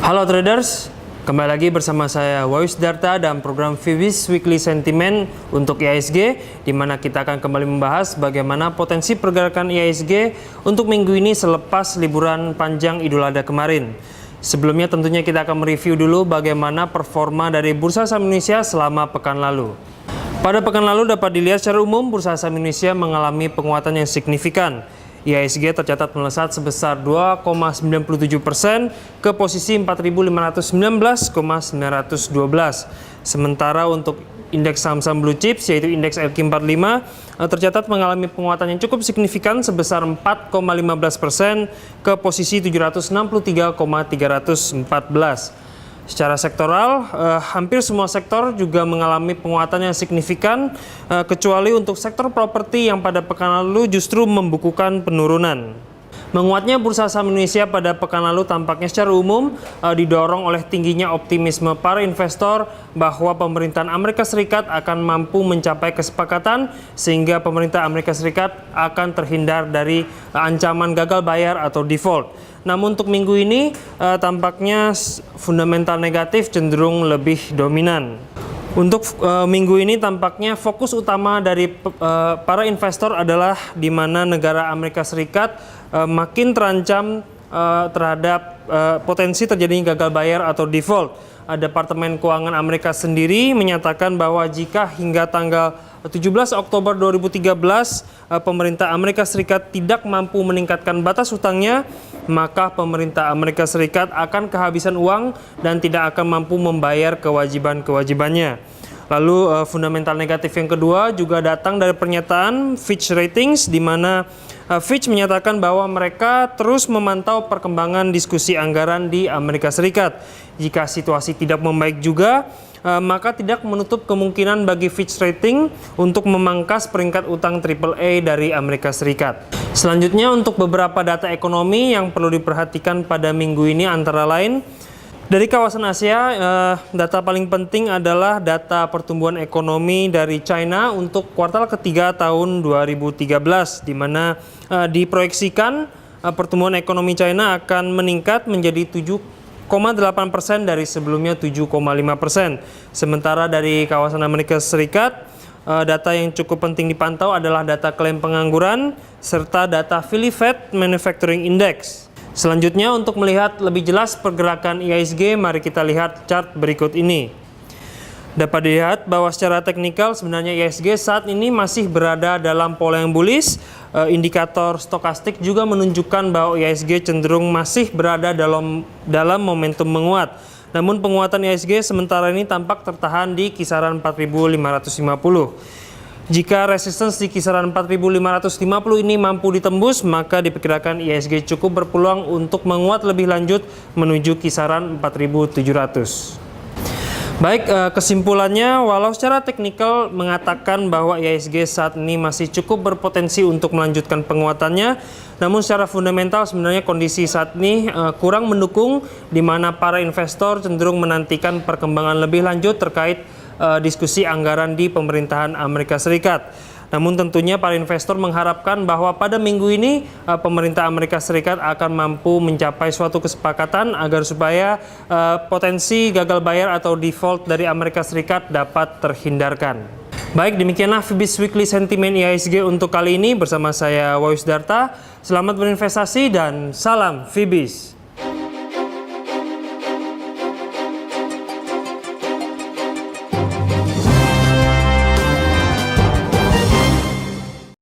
Halo traders, kembali lagi bersama saya Wais Darta dan program Fibis Weekly Sentiment untuk IHSG, di mana kita akan kembali membahas bagaimana potensi pergerakan IHSG untuk minggu ini selepas liburan panjang Idul Adha kemarin. Sebelumnya tentunya kita akan mereview dulu bagaimana performa dari Bursa Saham Indonesia selama pekan lalu. Pada pekan lalu dapat dilihat secara umum Bursa Saham Indonesia mengalami penguatan yang signifikan. IHSG tercatat melesat sebesar 2,97% ke posisi 4.519,912. Sementara untuk indeks saham-saham blue chips yaitu indeks LQ45 tercatat mengalami penguatan yang cukup signifikan sebesar 4,15% ke posisi 763,314. Secara sektoral, hampir semua sektor juga mengalami penguatan yang signifikan, kecuali untuk sektor properti yang pada pekan lalu justru membukukan penurunan. Menguatnya Bursa Saham Indonesia pada pekan lalu tampaknya secara umum didorong oleh tingginya optimisme para investor bahwa pemerintahan Amerika Serikat akan mampu mencapai kesepakatan sehingga pemerintah Amerika Serikat akan terhindar dari ancaman gagal bayar atau default. Namun untuk minggu ini tampaknya fundamental negatif cenderung lebih dominan. Untuk minggu ini tampaknya fokus utama dari para investor adalah di mana negara Amerika Serikat makin terancam terhadap potensi terjadinya gagal bayar atau default. Departemen Keuangan Amerika sendiri menyatakan bahwa jika hingga tanggal 17 Oktober 2013 pemerintah Amerika Serikat tidak mampu meningkatkan batas hutangnya, maka pemerintah Amerika Serikat akan kehabisan uang dan tidak akan mampu membayar kewajiban-kewajibannya. Lalu fundamental negatif yang kedua juga datang dari pernyataan Fitch Ratings, di mana Fitch menyatakan bahwa mereka terus memantau perkembangan diskusi anggaran di Amerika Serikat. Jika situasi tidak membaik juga, maka tidak menutup kemungkinan bagi Fitch Rating untuk memangkas peringkat utang AAA dari Amerika Serikat. Selanjutnya untuk beberapa data ekonomi yang perlu diperhatikan pada minggu ini antara lain, dari kawasan Asia, data paling penting adalah data pertumbuhan ekonomi dari China untuk kuartal ketiga tahun 2013, di mana diproyeksikan pertumbuhan ekonomi China akan meningkat menjadi 7,8% dari sebelumnya 7,5%. Sementara dari kawasan Amerika Serikat, data yang cukup penting dipantau adalah data klaim pengangguran serta data Philly Fed Manufacturing Index. Selanjutnya untuk melihat lebih jelas pergerakan IHSG, mari kita lihat chart berikut ini. Dapat dilihat bahwa secara teknikal sebenarnya IHSG saat ini masih berada dalam pola yang bullish. Indikator stokastik juga menunjukkan bahwa IHSG cenderung masih berada dalam momentum menguat. Namun penguatan IHSG sementara ini tampak tertahan di kisaran 4.550. Jika resistance di kisaran 4.550 ini mampu ditembus, maka diperkirakan IHSG cukup berpeluang untuk menguat lebih lanjut menuju kisaran 4.700. Baik, kesimpulannya, walau secara teknikal mengatakan bahwa IHSG saat ini masih cukup berpotensi untuk melanjutkan penguatannya, namun secara fundamental sebenarnya kondisi saat ini kurang mendukung, di mana para investor cenderung menantikan perkembangan lebih lanjut terkait diskusi anggaran di pemerintahan Amerika Serikat. Namun tentunya para investor mengharapkan bahwa pada minggu ini pemerintah Amerika Serikat akan mampu mencapai suatu kesepakatan agar supaya potensi gagal bayar atau default dari Amerika Serikat dapat terhindarkan. Baik, demikianlah Fibis Weekly Sentiment IHSG untuk kali ini bersama saya Wais Darta. Selamat berinvestasi dan salam Fibis.